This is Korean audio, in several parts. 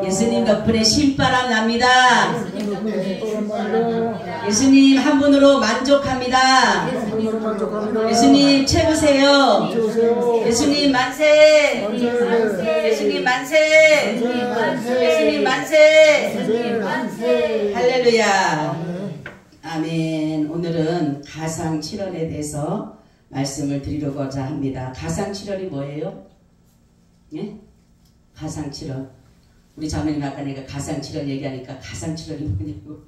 예수님 덕분에 신바람 납니다. 예수님 한 분으로 만족합니다. 예수님 최고세요. 예수님 만세. 예수님 만세. 예수님 만세. 할렐루야. 아멘. 오늘은 가상칠언에 대해서 말씀을 드리려고자 합니다. 가상칠언이 뭐예요? 예? 가상칠언. 우리 자매님 아까 내가 가상칠언 얘기하니까 가상칠언이 뭐냐고.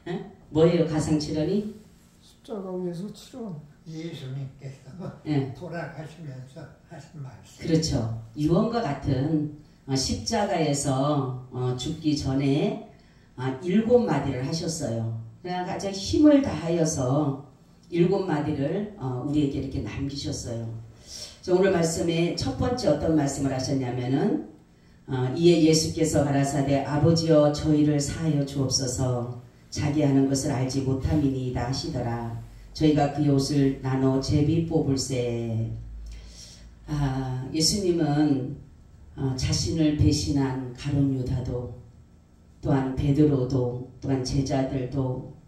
예? 뭐예요 가상칠언이? 십자가 위에서 치러. 예수님께서 예. 돌아가시면서 하신 말씀. 그렇죠. 유언과 같은 십자가에서 죽기 전에 7마디를 하셨어요. 그냥 가장 힘을 다하여서 7마디를 우리에게 이렇게 남기셨어요. 오늘 말씀에 첫 번째 어떤 말씀을 하셨냐면은 이에 예수께서 가라사대 아버지여 저희를 사하여 주옵소서 자기 하는 것을 알지 못함이니이다 하시더라. 저희가 그의 옷을 나눠 제비 뽑을세. 예수님은 자신을 배신한 가룟 유다도 또한 베드로도 또한 제자들도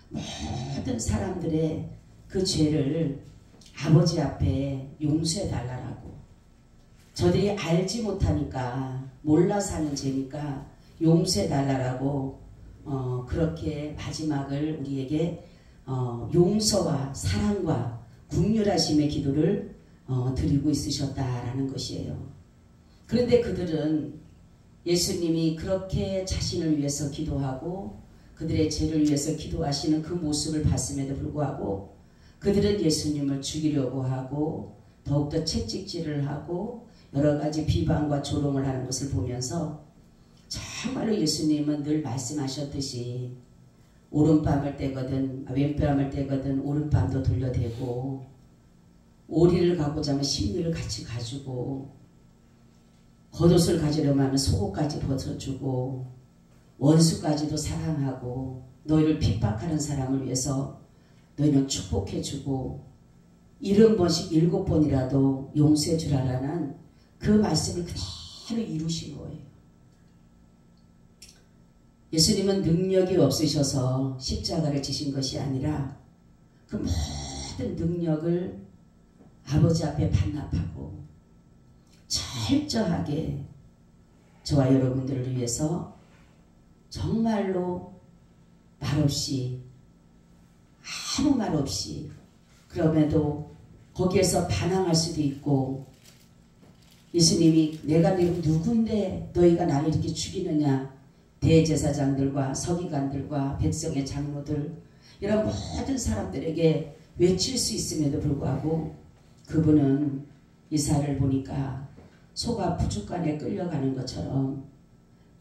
모든 사람들의 그 죄를 아버지 앞에 용서해 달라고. 저들이 알지 못하니까 몰라서 하는 죄니까 용서해 달라고 그렇게 마지막을 우리에게 용서와 사랑과 긍휼하심의 기도를 드리고 있으셨다라는 것이에요. 그런데 그들은 예수님이 그렇게 자신을 위해서 기도하고 그들의 죄를 위해서 기도하시는 그 모습을 봤음에도 불구하고 그들은 예수님을 죽이려고 하고 더욱더 채찍질을 하고 여러가지 비방과 조롱을 하는 것을 보면서 정말로 예수님은 늘 말씀하셨듯이 오른밤을 떼거든 왼밤을 떼거든 오른밤도 돌려대고 오리를 가고자 하면 심리를 같이 가지고 겉옷을 가지려면 하면 속옷까지 벗어주고 원수까지도 사랑하고 너희를 핍박하는 사람을 위해서 너희는 축복해주고 70번씩 7번이라도 용서해주라라는 그 말씀을 그대로 이루신 거예요. 예수님은 능력이 없으셔서 십자가를 지신 것이 아니라 그 모든 능력을 아버지 앞에 반납하고 철저하게 저와 여러분들을 위해서 정말로 말없이 아무 말 없이 그럼에도 거기에서 반항할 수도 있고 예수님이 내가 누군데 너희가 나를 이렇게 죽이느냐 대제사장들과 서기관들과 백성의 장로들 이런 모든 사람들에게 외칠 수 있음에도 불구하고 그분은 이사를 보니까 소가 부축간에 끌려가는 것처럼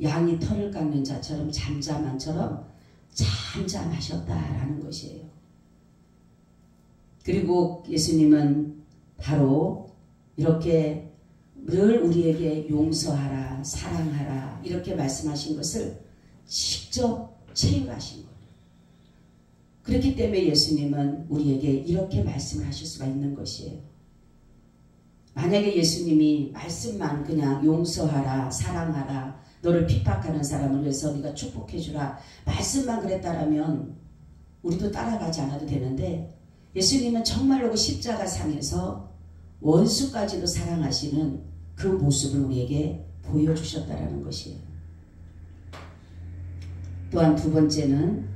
양이 털을 깎는 자처럼 잠잠한처럼 잠잠하셨다라는 것이에요. 그리고 예수님은 바로 이렇게 늘 우리에게 용서하라 사랑하라 이렇게 말씀하신 것을 직접 체육하신 거예요. 그렇기 때문에 예수님은 우리에게 이렇게 말씀을 하실 수가 있는 것이에요. 만약에 예수님이 말씀만 그냥 용서하라 사랑하라 너를 핍박하는 사람을 위해서 네가 축복해주라 말씀만 그랬다라면 우리도 따라가지 않아도 되는데 예수님은 정말로 그 십자가 상에서 원수까지도 사랑하시는 그 모습을 우리에게 보여주셨다라는 것이에요. 또한 두 번째는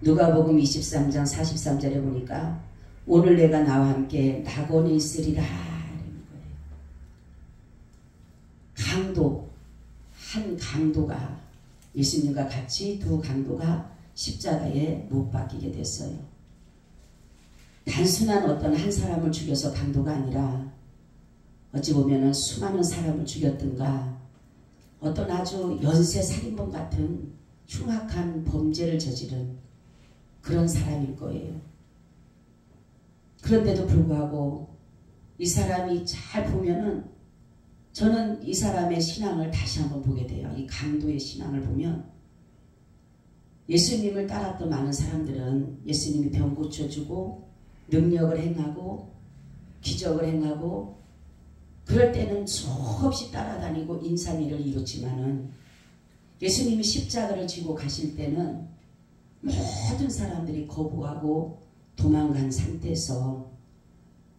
누가복음 23장 43절에 보니까 오늘 내가 나와 함께 낙원에 있으리라 강도, 한 강도가 예수님과 같이 두 강도가 십자가에 못 박히게 됐어요. 단순한 어떤 한 사람을 죽여서 강도가 아니라 어찌 보면 수많은 사람을 죽였든가 어떤 아주 연쇄살인범 같은 흉악한 범죄를 저지른 그런 사람일 거예요. 그런데도 불구하고 이 사람이 잘 보면은 저는 이 사람의 신앙을 다시 한번 보게 돼요. 이 강도의 신앙을 보면 예수님을 따랐던 많은 사람들은 예수님이 병 고쳐주고 능력을 행하고 기적을 행하고 그럴 때는 수없이 따라다니고 인산일을 이뤘지만은 예수님이 십자가를 지고 가실 때는 모든 사람들이 거부하고 도망간 상태에서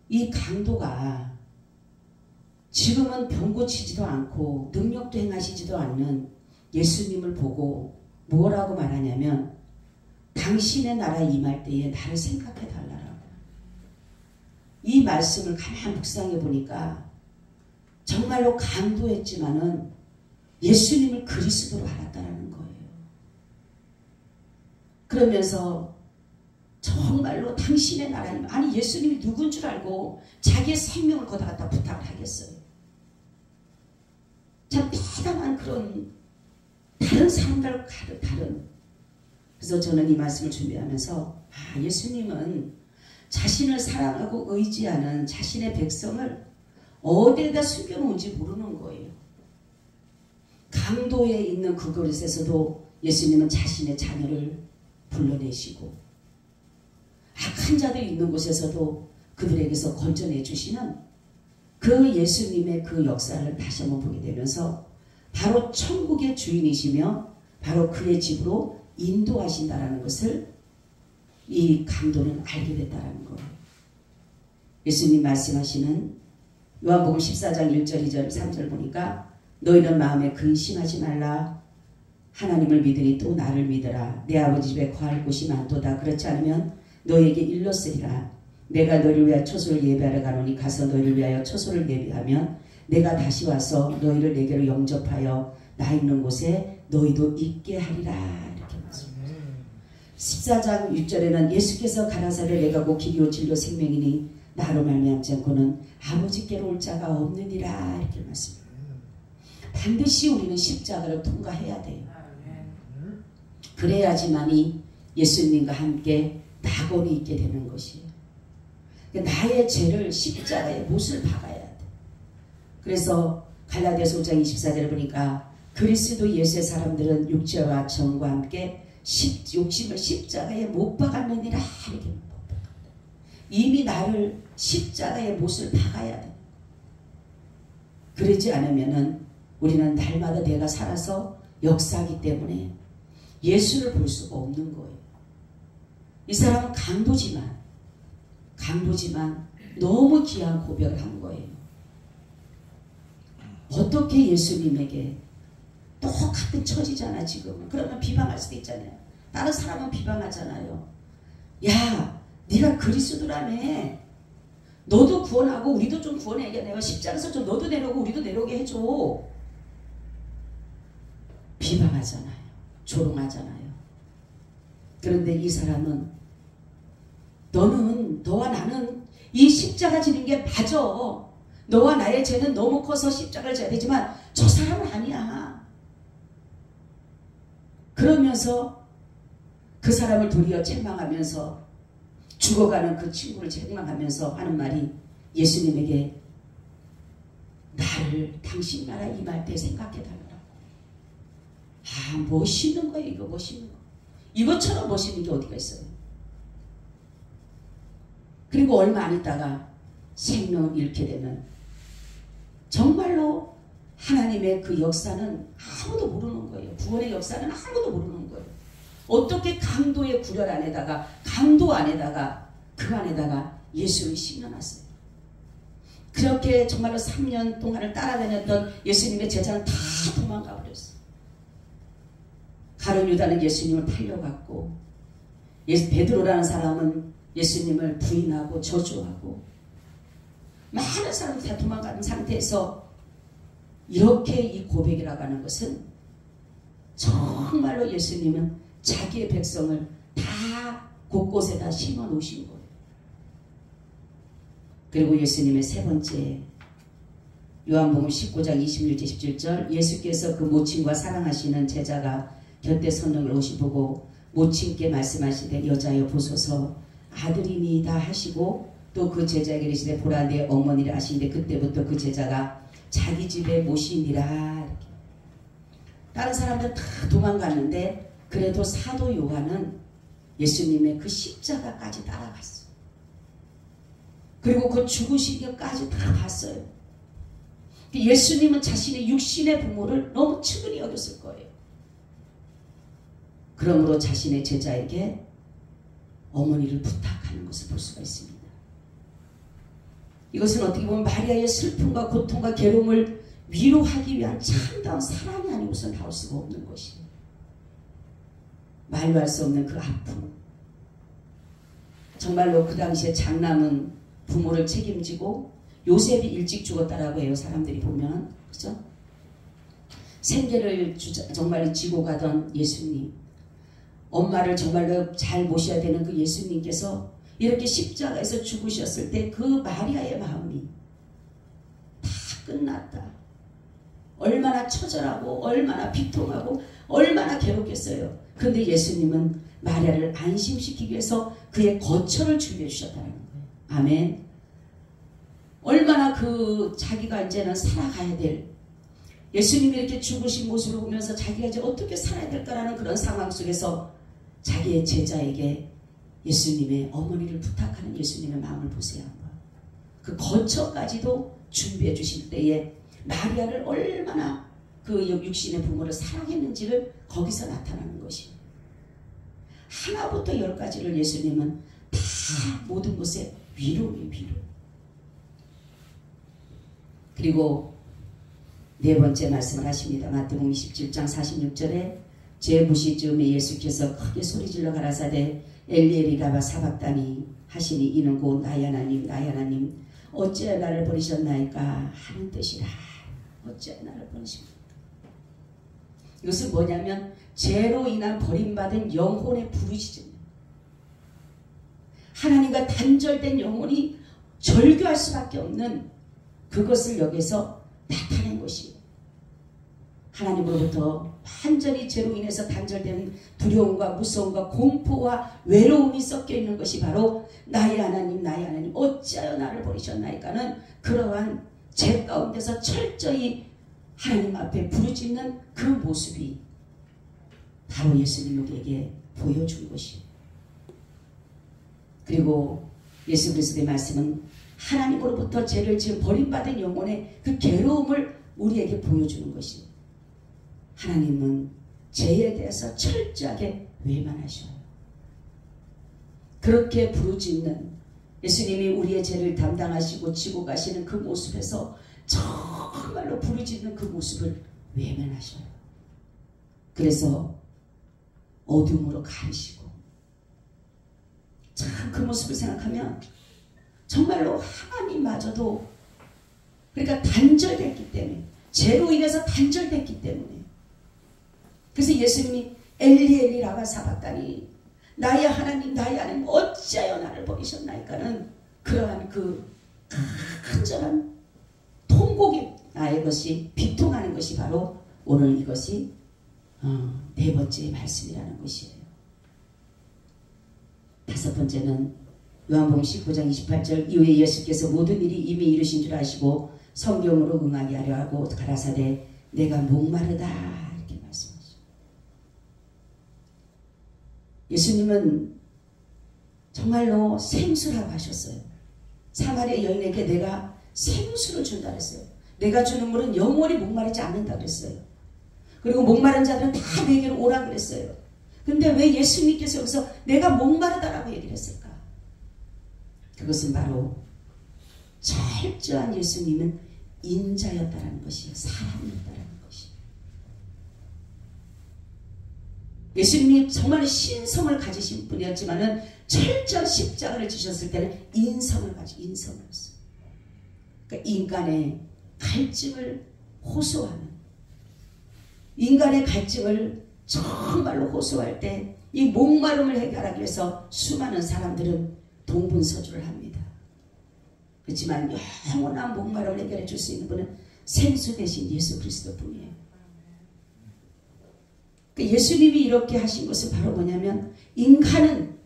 이 강도가 지금은 병 고치지도 않고 능력도 행하시지도 않는 예수님을 보고 뭐라고 말하냐면 당신의 나라 임할 때에 나를 생각해 달라라고. 이 말씀을 가만히 묵상해 보니까 정말로 강도했지만은 예수님을 그리스도로 알았다라는 거예요. 그러면서 정말로 당신의 나라 임, 아니 예수님이 누군 줄 알고 자기의 생명을 거다 갖다 부탁을 하겠어요. 참 대단한 그런 다른 사람들과 다른. 그래서 저는 이 말씀을 준비하면서 예수님은 자신을 사랑하고 의지하는 자신의 백성을 어디에다 숨겨놓은지 모르는 거예요. 강도에 있는 그곳에서도 예수님은 자신의 자녀를 불러내시고 악한 자들이 있는 곳에서도 그들에게서 건져내 주시는 그 예수님의 그 역사를 다시 한번 보게 되면서 바로 천국의 주인이시며 바로 그의 집으로 인도하신다라는 것을 이 강도는 알게 됐다라는 거예요. 예수님 말씀하시는 요한복음 14장 1절 2절 3절 보니까 너희는 마음에 근심하지 말라. 하나님을 믿으니 또 나를 믿으라. 내 아버지 집에 거할 곳이 많도다. 그렇지 않으면 너희에게 일렀으리라. 내가 너희를 위하여 초소를 예비하러 가노니 가서 너희를 위하여 초소를 예비하면 내가 다시 와서 너희를 내게로 영접하여 나 있는 곳에 너희도 있게 하리라. 이렇게 말씀합니다. 14장 6절에는 예수께서 가라사대 내가 곧 길이요 진리요 생명이니 나로 말미암지 않고는 아버지께로 올 자가 없느니라. 이렇게 말씀합니다. 반드시 우리는 십자가를 통과해야 돼요. 그래야지만이 예수님과 함께 낙원이 있게 되는 것이에요. 나의 죄를 십자가에 못을 박아야 돼. 그래서 갈라디아서 5장 24절에 보니까 그리스도 예수의 사람들은 육체와 정과 함께 욕심을 십자가에 못 박았느니라. 이렇게 이미 나를 십자가에 못을 박아야 돼. 그러지 않으면은 우리는 날마다 내가 살아서 역사하기 때문에 예수를 볼 수가 없는 거예요. 이 사람은 강도지만 너무 귀한 고백을 한 거예요. 어떻게 예수님에게 똑같은 처지잖아 지금은. 그러면 비방할 수도 있잖아요. 다른 사람은 비방하잖아요. 야 네가 그리스도라며. 너도 구원하고 우리도 좀 구원해야겠네요. 십자가에서 좀 너도 내려오고 우리도 내려오게 해줘. 비방하잖아요. 조롱하잖아요. 그런데 이 사람은 너와 나는 이 십자가 지는 게 맞아. 너와 나의 죄는 너무 커서 십자가를 져야 되지만 저 사람은 아니야. 그러면서 그 사람을 도리어 책망하면서 죽어가는 그 친구를 책망하면서 하는 말이 예수님에게 나를 당신 나라 임할 때 생각해달라고. 멋있는 거예요. 이거 멋있는 거. 이것처럼 멋있는 게 어디가 있어요. 그리고 얼마 안 있다가 생명을 잃게 되면 정말로 하나님의 그 역사는 아무도 모르는 거예요. 구원의 역사는 아무도 모르는 거예요. 어떻게 강도의 구렬 안에다가 강도 안에다가 그 안에다가 예수를 심어놨어요. 그렇게 정말로 3년 동안을 따라다녔던 예수님의 제자는 다 도망가 버렸어요. 가룟 유다는 예수님을 팔려갔고 베드로라는 사람은 예수님을 부인하고 저주하고 많은 사람들이 다 도망가는 상태에서 이렇게 이 고백이라고 하는 것은 정말로 예수님은 자기의 백성을 다 곳곳에다 심어 놓으신 거예요. 그리고 예수님의 세 번째 요한복음 19장 26절 17절 예수께서 그 모친과 사랑하시는 제자가 곁에 섰는 것을 보고 모친께 말씀하시되 여자여 보소서 아들이니이다 하시고 또 그 제자에게 이르시되 보라 내 어머니를 하시는데 그때부터 그 제자가 자기 집에 모시니라. 이렇게. 다른 사람들 다 도망갔는데 그래도 사도 요한은 예수님의 그 십자가까지 따라갔어요. 그리고 그 죽으신 것까지 다 봤어요. 예수님은 자신의 육신의 부모를 너무 측은히 여겼을 거예요. 그러므로 자신의 제자에게 어머니를 부탁하는 것을 볼 수가 있습니다. 이것은 어떻게 보면 마리아의 슬픔과 고통과 괴로움을 위로하기 위한 참다운 사랑이 아니고서 나올 수가 없는 것이에요. 말로 할 수 없는 그 아픔. 정말로 그 당시에 장남은 부모를 책임지고 요셉이 일찍 죽었다라고 해요. 사람들이 보면. 그죠? 생계를 정말 지고 가던 예수님. 엄마를 정말로 잘 모셔야 되는 그 예수님께서 이렇게 십자가에서 죽으셨을 때 그 마리아의 마음이 다 끝났다. 얼마나 처절하고 얼마나 비통하고 얼마나 괴롭겠어요. 그런데 예수님은 마리아를 안심시키기 위해서 그의 거처를 준비해 주셨다는 거예요. 아멘. 얼마나 그 자기가 이제는 살아가야 될 예수님이 이렇게 죽으신 모습을 보면서 자기가 이제 어떻게 살아야 될까라는 그런 상황 속에서 자기의 제자에게 예수님의 어머니를 부탁하는 예수님의 마음을 보세요. 한번. 그 거처까지도 준비해 주실 때에 마리아를 얼마나 그 육신의 부모를 사랑했는지를 거기서 나타나는 것입니다. 하나부터 10가지를 예수님은 다 모든 것에 위로예요. 위로. 그리고 네 번째 말씀을 하십니다. 마태복음 27장 46절에 제 무시쯤에 예수께서 크게 소리질러 가라사대 엘리엘이 라마 사박다니 하시니 이는 곧 나의 하나님 나의 하나님 어찌하여 나를 버리셨나이까 하는 뜻이라. 어찌하여 나를 버리십니까? 이것은 뭐냐면 죄로 인한 버림받은 영혼의 부르짖음입니다. 하나님과 단절된 영혼이 절규할 수밖에 없는 그것을 여기서 나타낸 것이에요. 하나님으로부터 완전히 죄로 인해서 단절된 두려움과 무서움과 공포와 외로움이 섞여 있는 것이 바로 나의 하나님 나의 하나님 어찌하여 나를 버리셨나이까는 그러한 죄 가운데서 철저히 하나님 앞에 부르짖는 그 모습이 바로 예수님에게 보여준 것이에요. 그리고 예수 그리스도의 말씀은 하나님으로부터 죄를 지은 버림받은 영혼의 그 괴로움을 우리에게 보여주는 것이에요. 하나님은 죄에 대해서 철저하게 외면하셔요. 그렇게 부르짖는 예수님이 우리의 죄를 담당하시고 지고 가시는 그 모습에서 정말로 부르짖는 그 모습을 외면하셔요. 그래서 어둠으로 가리시고 참 그 모습을 생각하면 정말로 하나님마저도 그러니까 단절됐기 때문에 죄로 인해서 단절됐기 때문에 그래서 예수님이 엘리 라마 사박다니 나의 하나님 나의 하나님 어찌하여 나를 버리셨나이까는 그러한 그 간절한 통곡이 나의 것이 비통하는 것이 바로 오늘 이것이 네 번째 말씀이라는 것이에요. 다섯 번째는 요한복음 19장 28절 이후에 예수께서 모든 일이 이미 이루신 줄 아시고 성경으로 응하게 하려 하고 가라사대 내가 목마르다 이렇게 말씀하시죠. 예수님은 정말로 생수라고 하셨어요. 사마리아 여인에게 내가 생수를 준다 그랬어요. 내가 주는 물은 영원히 목마르지 않는다 그랬어요. 그리고 목마른 자들은 다 내게로 오라 그랬어요. 근데 왜 예수님께서 여기서 내가 목마르다라고 얘기를 했을까? 그것은 바로 철저한 예수님은 인자였다라는 것이에요. 사람이었다라는 것이에요. 예수님이 정말 신성을 가지신 분이었지만은 철저한 십자가를 지셨을 때는 인성을 가지고 인성을 했어요. 그러니까 인간의 갈증을 호소하는 인간의 갈증을 정말로 호소할 때 이 목마름을 해결하기 위해서 수많은 사람들은 동분서주를 합니다. 그렇지만 영원한 목마름을 해결해 줄 수 있는 분은 생수 대신 예수 그리스도 뿐이에요. 그러니까 예수님이 이렇게 하신 것은 바로 뭐냐면 인간은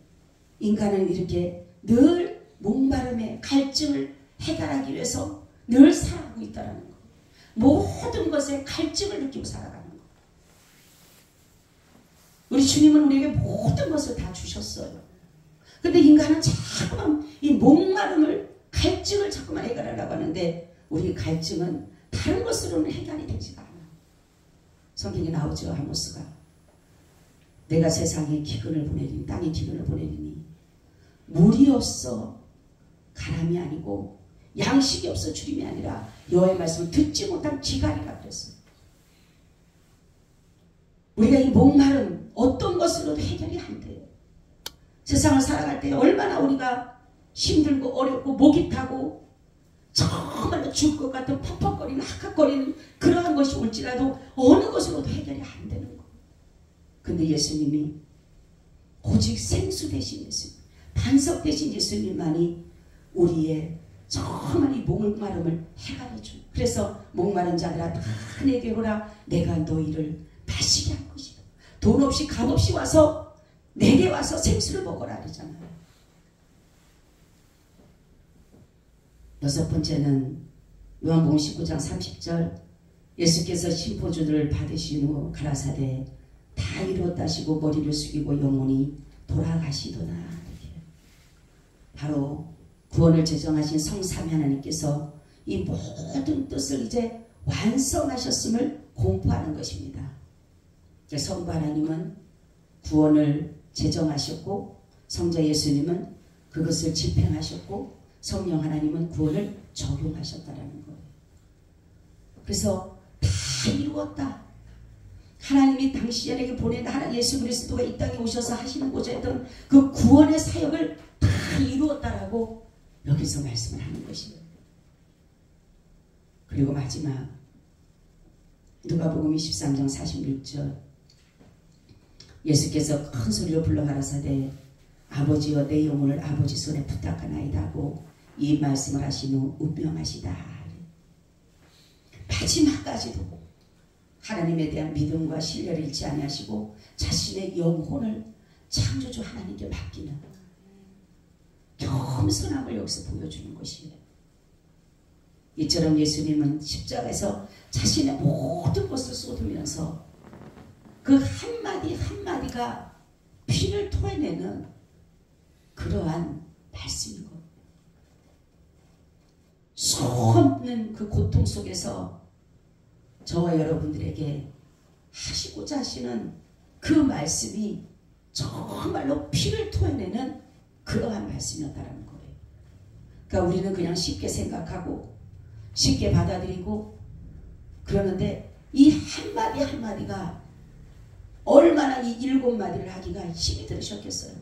이렇게 늘 목마름의 갈증을 해결하기 위해서 늘 살아가고 있다는 거. 모든 것에 갈증을 느끼고 살아가는 거. 우리 주님은 우리에게 모든 것을 다 주셨어요. 그런데 인간은 자꾸만 이 목마름을 갈증을 자꾸만 해결하려고 하는데 우리 갈증은 다른 것으로는 해결이 되지가 않아. 성경에 나오죠. 아모스가 내가 세상에 기근을 보내리니 땅에 기근을 보내리니 물이 없어 가람이 아니고 양식이 없어 주림이 아니라 여호와의 말씀을 듣지 못한 기갈이라 그랬어요. 우리가 이 목마름 어떤 것으로도 해결이 안 돼요. 세상을 살아갈 때 얼마나 우리가 힘들고 어렵고 목이 타고 정말로 죽을 것 같은 퍽퍽거리는 학학거리는 그러한 것이 올지라도 어느 것으로도 해결이 안 되는 거예요. 근데 예수님이 오직 생수 대신 예수님, 반석 대신 예수님만이 우리의 정말 이 목마름을 해결해줘. 그래서 목마른 자들아 다 내게 오라. 내가 너희를 마시게 할 것이다. 돈 없이 값 없이 와서 내게 와서 생수를 먹어라 그러잖아요. 여섯 번째는 요한복음 19장 30절 예수께서 심포주를 받으신 후 가라사대 다 이루었다 하시고 머리를 숙이고 영원히 돌아가시도다. 바로 구원을 제정하신 성삼위 하나님께서 이 모든 뜻을 이제 완성하셨음을 공포하는 것입니다. 성부 하나님은 구원을 제정하셨고 성자 예수님은 그것을 집행하셨고 성령 하나님은 구원을 적용하셨다라는 거예요. 그래서 다 이루었다. 하나님이 당신에게 보낸 하나님 예수 그리스도가 이 땅에 오셔서 하시는고자 했던 그 구원의 사역을 다 이루었다라고 여기서 말씀을 하는 것이에요. 그리고 마지막 누가복음 23장 46절 예수께서 큰 소리로 불러 가라사대 아버지여 내 영혼을 아버지 손에 부탁하나이다 하고 이 말씀을 하신 후 운명하시다. 마지막까지도 하나님에 대한 믿음과 신뢰를 잃지 아니하시고 자신의 영혼을 창조주 하나님께 맡기는 겸손함을 여기서 보여주는 것이에요. 이처럼 예수님은 십자가에서 자신의 모든 것을 쏟으면서 그 한마디 한마디가 피를 토해내는 그러한 말씀인 겁니다. 수없는 그 고통 속에서 저와 여러분들에게 하시고자 하시는 그 말씀이 정말로 피를 토해내는 그러한 말씀이었다는 거예요. 그러니까 우리는 그냥 쉽게 생각하고 쉽게 받아들이고 그러는데 이 한마디 한마디가 얼마나 이 7마디를 하기가 힘이 들으셨겠어요.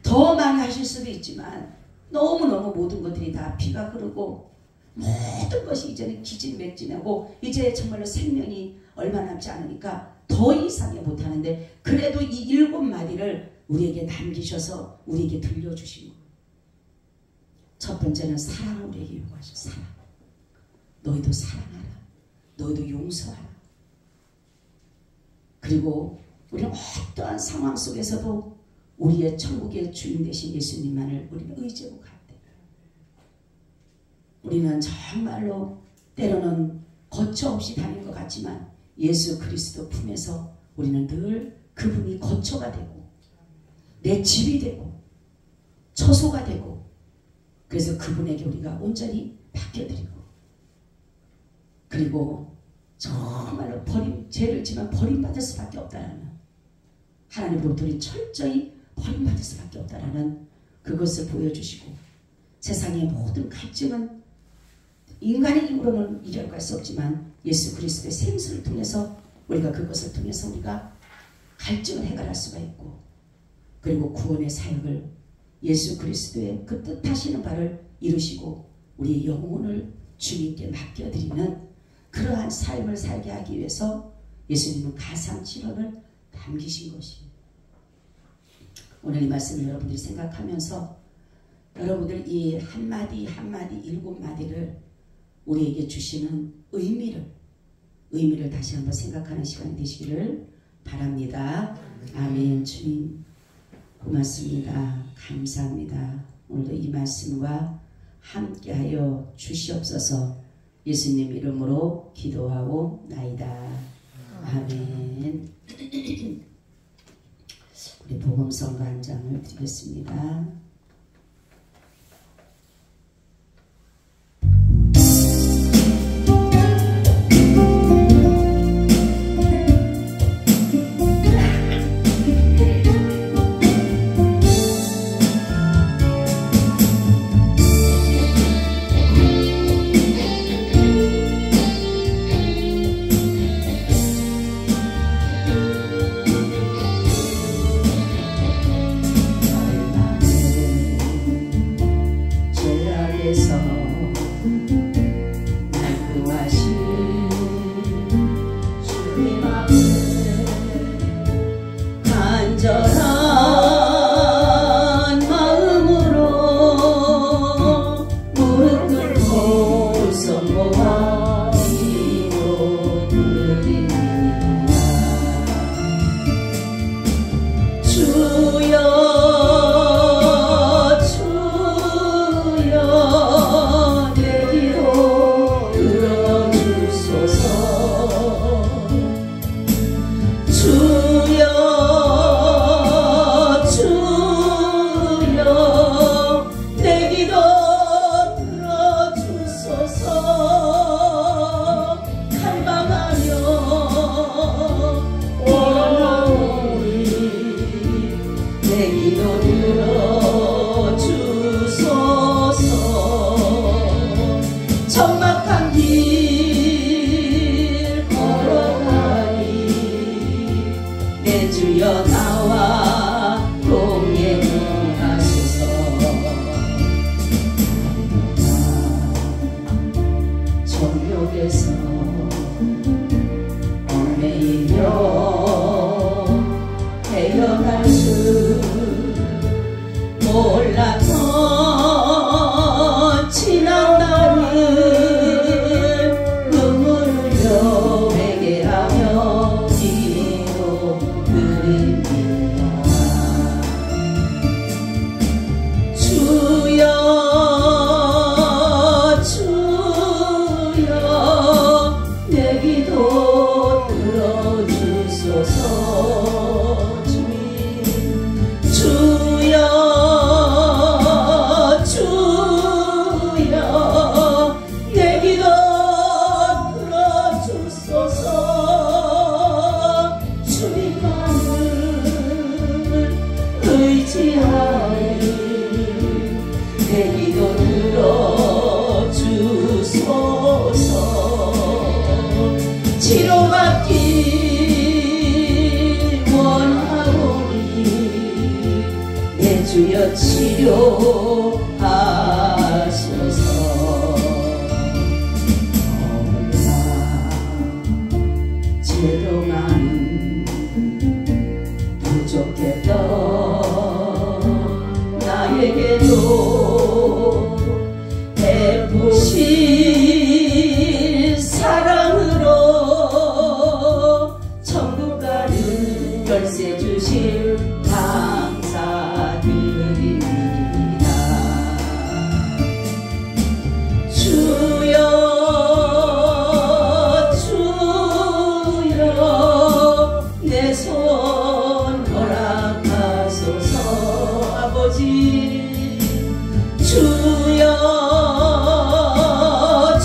더 많이 하실 수도 있지만 너무너무 모든 것들이 다 피가 흐르고 모든 것이 이제는 기진맥진하고 이제 정말로 생명이 얼마 남지 않으니까 더 이상이 못하는데 그래도 이 7마디를 우리에게 남기셔서 우리에게 들려주신 거예요. 첫 번째는 사랑을 우리에게 요구하셨어요. 사랑. 너희도 사랑하라. 너희도 용서하라. 그리고 우리는 어떠한 상황 속에서도 우리의 천국의 주인 되신 예수님만을 우리는 의지하고 갈 때 우리는 정말로 때로는 거처 없이 다닌 것 같지만 예수 그리스도 품에서 우리는 늘 그분이 거처가 되고 내 집이 되고 처소가 되고 그래서 그분에게 우리가 온전히 맡겨드리고 그리고 정말로 죄를 지면 버림받을 수밖에 없다라는 하나님으로부터 우리 철저히 버림받을 수밖에 없다라는 그것을 보여주시고 세상의 모든 갈증은 인간의 힘으로는 이겨갈 수 없지만 예수 그리스도의 생수를 통해서 우리가 그것을 통해서 우리가 갈증을 해결할 수가 있고 그리고 구원의 사역을 예수 그리스도의 그 뜻하시는 바를 이루시고 우리의 영혼을 주님께 맡겨드리는 그러한 삶을 살게 하기 위해서 예수님은 가상칠언을 남기신 것이에요. 오늘 이 말씀을 여러분들이 생각하면서 여러분들 이 한마디 한마디 7마디를 우리에게 주시는 의미를 다시 한번 생각하는 시간이 되시기를 바랍니다. 아멘. 주님 고맙습니다. 감사합니다. 오늘도 이 말씀과 함께하여 주시옵소서. 예수님 이름으로 기도하고 나이다. 아멘. 우리 복음성가 한 장을 드리겠습니다. 주여 헤어날 줄 몰랐던 지난 날을 눈물을 흘려 회개하며 기도드립니다. 주여 주여 내 기도 들어주소서. 주여 주여 내 기도 들어주소서. 주님만을 의지하니 내 기도 들어주소서. 치료받기 원하오니 내 주여 치료하소서. 너무나 죄로 많은 부족했던 나에게도 베푸신 사랑으로 천국 가는 열쇠 주심 감사드립니다. 주여 주여 내 소원 허락하소서. 아버지 주여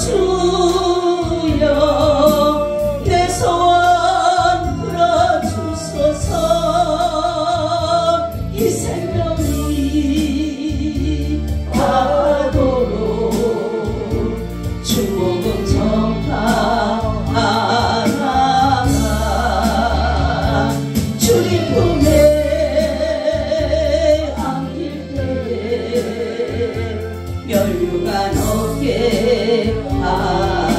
주여 내 소원 풀어주소서. 이 생명이 가도록 주복음 전파하라. 주님 품에 안길 때에 멸류관 없게 하라.